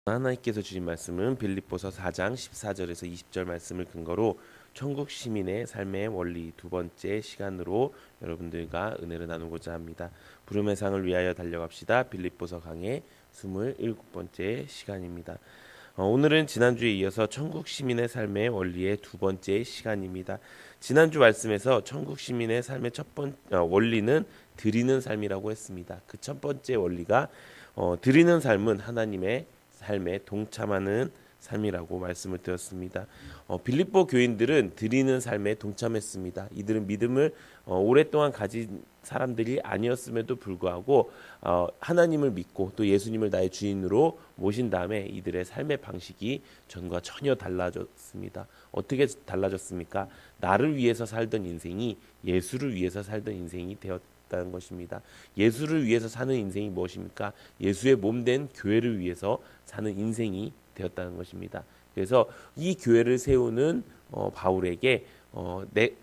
하나님께서 주신 말씀은 빌립보서 4장 14절에서 20절 말씀을 근거로 천국 시민의 삶의 원리 두 번째 시간으로 여러분들과 은혜를 나누고자 합니다. 부름의 상을 위하여 달려갑시다. 빌립보서 강의 27번째 시간입니다. 오늘은 지난주에 이어서 천국 시민의 삶의 원리의 두 번째 시간입니다. 지난주 말씀에서 천국 시민의 삶의 첫 번째 원리는 드리는 삶이라고 했습니다. 그 첫 번째 원리가 드리는 삶은 하나님의 삶에 동참하는 삶이라고 말씀을 드렸습니다. 빌립보 교인들은 드리는 삶에 동참했습니다. 이들은 믿음을 오랫동안 가진 사람들이 아니었음에도 불구하고 하나님을 믿고 또 예수님을 나의 주인으로 모신 다음에 이들의 삶의 방식이 전과 전혀 달라졌습니다. 어떻게 달라졌습니까? 나를 위해서 살던 인생이 예수를 위해서 살던 인생이 되었다는 것입니다. 예수를 위해서 사는 인생이 무엇입니까? 예수의 몸된 교회를 위해서 사는 인생이 되었다는 것입니다. 그래서 이 교회를 세우는 바울에게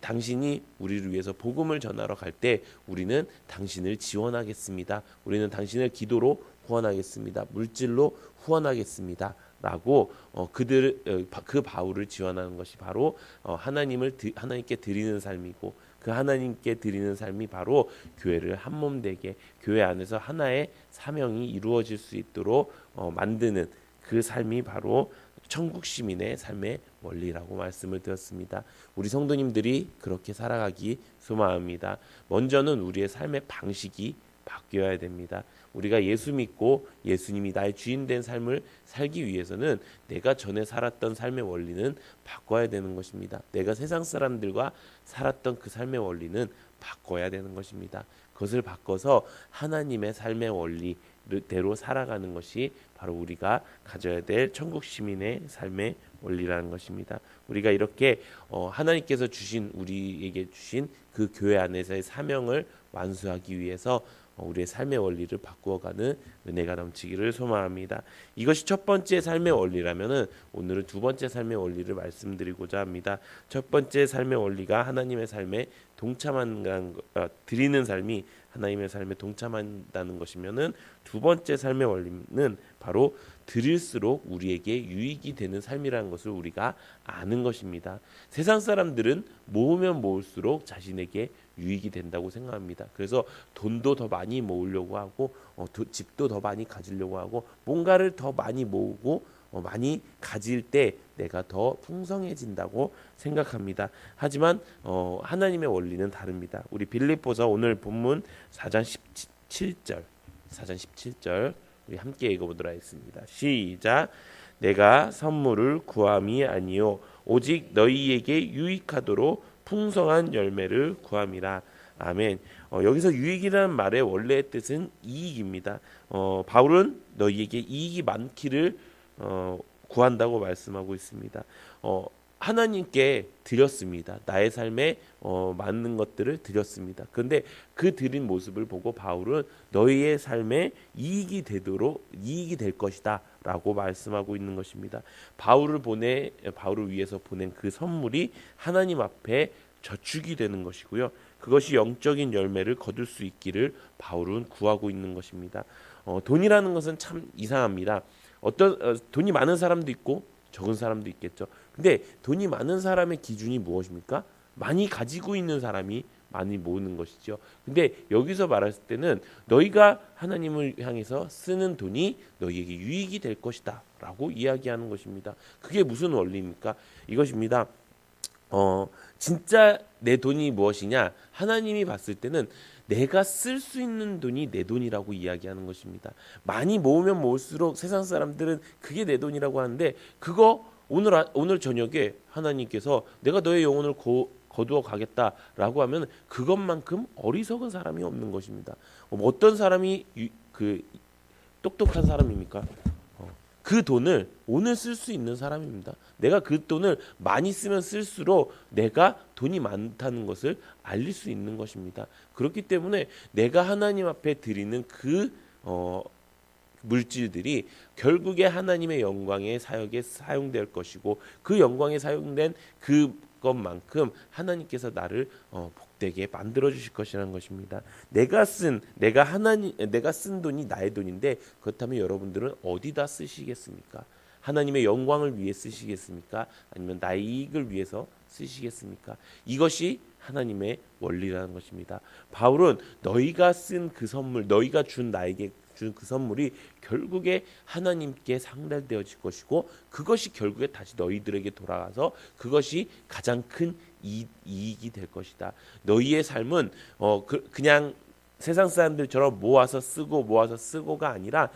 당신이 우리를 위해서 복음을 전하러 갈 때 우리는 당신을 지원하겠습니다. 우리는 당신을 기도로 후원하겠습니다. 물질로 후원하겠습니다. 라고 그 바울을 지원하는 것이 바로 하나님께 드리는 삶이고, 그 하나님께 드리는 삶이 바로 교회를 한몸되게 교회 안에서 하나의 사명이 이루어질 수 있도록 만드는 그 삶이 바로 천국 시민의 삶의 원리라고 말씀을 드렸습니다. 우리 성도님들이 그렇게 살아가기 소망합니다. 먼저는 우리의 삶의 방식이 바뀌어야 됩니다. 우리가 예수 믿고 예수님이 나의 주인 된 삶을 살기 위해서는 내가 전에 살았던 삶의 원리는 바꿔야 되는 것입니다. 내가 세상 사람들과 살았던 그 삶의 원리는 바꿔야 되는 것입니다. 그것을 바꿔서 하나님의 삶의 원리대로 살아가는 것이 바로 우리가 가져야 될 천국 시민의 삶의 원리라는 것입니다. 우리가 이렇게 하나님께서 우리에게 주신 그 교회 안에서의 사명을 완수하기 위해서 우리의 삶의 원리를 바꾸어가는 은혜가 넘치기를 소망합니다. 이것이 첫 번째 삶의 원리라면은 오늘은 두 번째 삶의 원리를 말씀드리고자 합니다. 첫 번째 삶의 원리가 하나님의 삶에 드리는 삶이 하나님의 삶에 동참한다는 것이면은 두 번째 삶의 원리는 바로 드릴수록 우리에게 유익이 되는 삶이라는 것을 우리가 아는 것입니다. 세상 사람들은 모으면 모을수록 자신에게 유익이 된다고 생각합니다. 그래서 돈도 더 많이 모으려고 하고 집도 더 많이 가지려고 하고 뭔가를 더 많이 모으고 많이 가질 때 내가 더 풍성해진다고 생각합니다. 하지만 하나님의 원리는 다릅니다. 우리 빌립보서 오늘 본문 4장 17절 우리 함께 읽어보도록 하겠습니다. 시작. 내가 선물을 구함이 아니요 오직 너희에게 유익하도록 풍성한 열매를 구함이라. 아멘. 여기서 유익이라는 말의 원래의 뜻은 이익입니다. 바울은 너희에게 이익이 많기를 구한다고 말씀하고 있습니다. 하나님께 드렸습니다. 나의 삶에 맞는 것들을 드렸습니다. 그런데 그 드린 모습을 보고 바울은 너희의 삶에 이익이 될 것이다 라고 말씀하고 있는 것입니다. 바울을 위해서 보낸 그 선물이 하나님 앞에 저축이 되는 것이고요. 그것이 영적인 열매를 거둘 수 있기를 바울은 구하고 있는 것입니다. 돈이라는 것은 참 이상합니다. 돈이 많은 사람도 있고 적은 사람도 있겠죠. 근데 돈이 많은 사람의 기준이 무엇입니까? 많이 가지고 있는 사람이 많이 모으는 것이죠. 근데 여기서 말했을 때는 너희가 하나님을 향해서 쓰는 돈이 너희에게 유익이 될 것이다 라고 이야기하는 것입니다. 그게 무슨 원리입니까? 이것입니다. 진짜 내 돈이 무엇이냐? 하나님이 봤을 때는 내가 쓸 수 있는 돈이 내 돈이라고 이야기하는 것입니다. 많이 모으면 모을수록 세상 사람들은 그게 내 돈이라고 하는데 그거 오늘 저녁에 하나님께서 내가 너의 영혼을 거두어 가겠다라고 하면 그것만큼 어리석은 사람이 없는 것입니다. 어떤 사람이 똑똑한 사람입니까? 그 돈을 오늘 쓸 수 있는 사람입니다. 내가 그 돈을 많이 쓰면 쓸수록 내가 돈이 많다는 것을 알릴 수 있는 것입니다. 그렇기 때문에 내가 하나님 앞에 드리는 그 물질들이 결국에 하나님의 영광의 사역에 사용될 것이고 그 영광에 사용된 그 것만큼 하나님께서 나를 복되게 만들어 주실 것이라는 것입니다. 내가 쓴 돈이 나의 돈인데, 그렇다면 여러분들은 어디다 쓰시겠습니까? 하나님의 영광을 위해 쓰시겠습니까? 아니면 나의 이익을 위해서 쓰시겠습니까? 이것이 하나님의 원리라는 것입니다. 바울은 너희가 쓴 그 선물, 너희가 나에게 준 그 선물이 결국에 하나님께 상달되어질 것이고, 그것이 결국에 다시 너희들에게 돌아가서 그것이 가장 큰 이익이 될 것이다. 너희의 삶은 그냥 세상 사람들처럼 모아서 쓰고가 아니라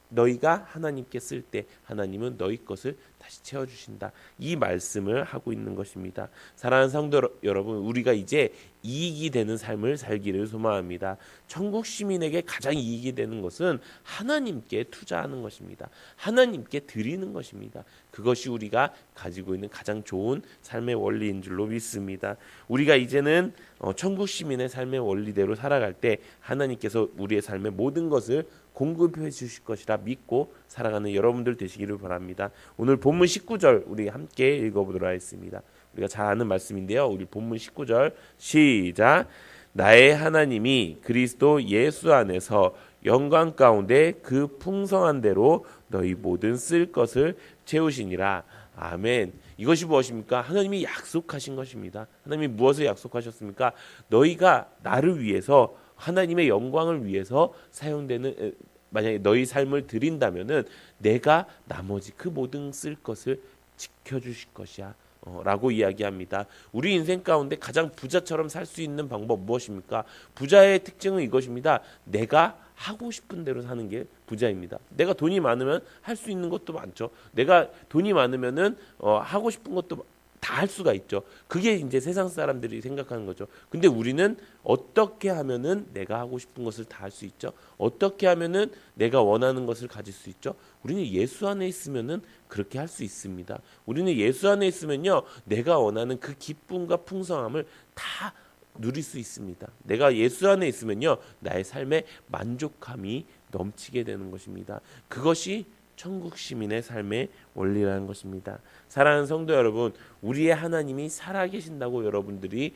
너희가 하나님께 쓸 때 하나님은 너희 것을 다시 채워주신다. 이 말씀을 하고 있는 것입니다. 사랑하는 성도 여러분, 우리가 이제 이익이 되는 삶을 살기를 소망합니다. 천국 시민에게 가장 이익이 되는 것은 하나님께 투자하는 것입니다. 하나님께 드리는 것입니다. 그것이 우리가 가지고 있는 가장 좋은 삶의 원리인 줄로 믿습니다. 우리가 이제는 천국 시민의 삶의 원리대로 살아갈 때 하나님께서 우리의 삶의 모든 것을 공급해 주실 것이라 믿고 살아가는 여러분들 되시기를 바랍니다. 오늘 본문 19절 우리 함께 읽어보도록 하겠습니다. 우리가 잘 아는 말씀인데요. 우리 본문 19절 시작. 나의 하나님이 그리스도 예수 안에서 영광 가운데 그 풍성한 대로 너희 모든 쓸 것을 채우시니라. 아멘. 이것이 무엇입니까? 하나님이 약속하신 것입니다. 하나님이 무엇을 약속하셨습니까? 너희가 나를 위해서, 하나님의 영광을 위해서 사용되는, 만약에 너희 삶을 드린다면은 내가 나머지 그 모든 쓸 것을 지켜주실 것이야 라고 이야기합니다. 우리 인생 가운데 가장 부자처럼 살 수 있는 방법 무엇입니까? 부자의 특징은 이것입니다. 내가 하고 싶은 대로 사는 게 부자입니다. 내가 돈이 많으면 할 수 있는 것도 많죠. 내가 돈이 많으면은 하고 싶은 것도 다 할 수가 있죠. 그게 이제 세상 사람들이 생각하는 거죠. 근데 우리는 어떻게 하면은 내가 하고 싶은 것을 다 할 수 있죠? 어떻게 하면은 내가 원하는 것을 가질 수 있죠? 우리는 예수 안에 있으면은 그렇게 할 수 있습니다. 우리는 예수 안에 있으면요, 내가 원하는 그 기쁨과 풍성함을 다 누릴 수 있습니다. 내가 예수 안에 있으면요, 나의 삶에 만족함이 넘치게 되는 것입니다. 그것이 천국 시민의 삶의 원리라는 것입니다. 사랑하는 성도 여러분, 우리의 하나님이 살아계신다고 여러분들이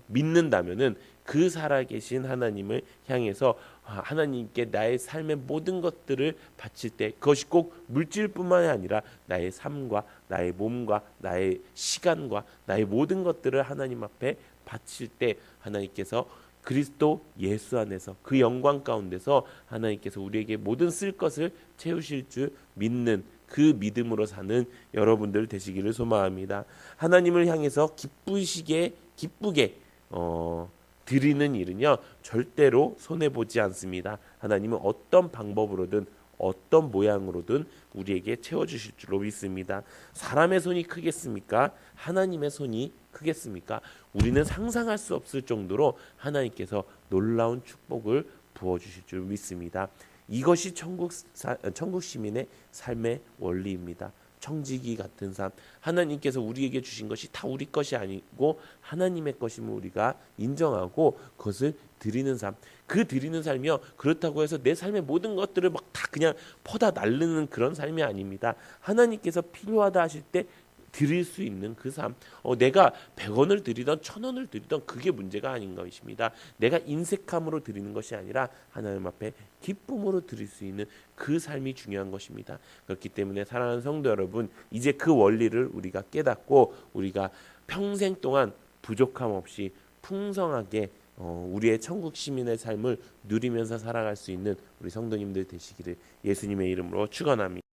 믿는다면은 그 살아계신 하나님을 향해서 하나님께 나의 삶의 모든 것들을 바칠 때, 그것이 꼭 물질뿐만이 아니라 나의 삶과 나의 몸과 나의 시간과 나의 모든 것들을 하나님 앞에 바칠 때 하나님께서 그리스도 예수 안에서 그 영광 가운데서 하나님께서 우리에게 모든 쓸 것을 채우실 줄 믿는 그 믿음으로 사는 여러분들 되시기를 소망합니다. 하나님을 향해서 기쁘게 드리는 일은요, 절대로 손해보지 않습니다. 하나님은 어떤 방법으로든 어떤 모양으로든 우리에게 채워주실 줄로 믿습니다. 사람의 손이 크겠습니까? 하나님의 손이 크겠습니까? 우리는 상상할 수 없을 정도로 하나님께서 놀라운 축복을 부어주실 줄 믿습니다. 이것이 천국 시민의 삶의 원리입니다. 청지기 같은 삶, 하나님께서 우리에게 주신 것이 다 우리 것이 아니고 하나님의 것임을 우리가 인정하고 그것을 드리는 삶, 그 드리는 삶이요, 그렇다고 해서 내 삶의 모든 것들을 막 다 그냥 퍼다 날르는 그런 삶이 아닙니다. 하나님께서 필요하다 하실 때 드릴 수 있는 그 삶, 내가 100원을 드리던 1000원을 드리던 그게 문제가 아닌 것입니다. 내가 인색함으로 드리는 것이 아니라 하나님 앞에 기쁨으로 드릴 수 있는 그 삶이 중요한 것입니다. 그렇기 때문에 사랑하는 성도 여러분, 이제 그 원리를 우리가 깨닫고 우리가 평생 동안 부족함 없이 풍성하게 우리의 천국 시민의 삶을 누리면서 살아갈 수 있는 우리 성도님들 되시기를 예수님의 이름으로 축원합니다.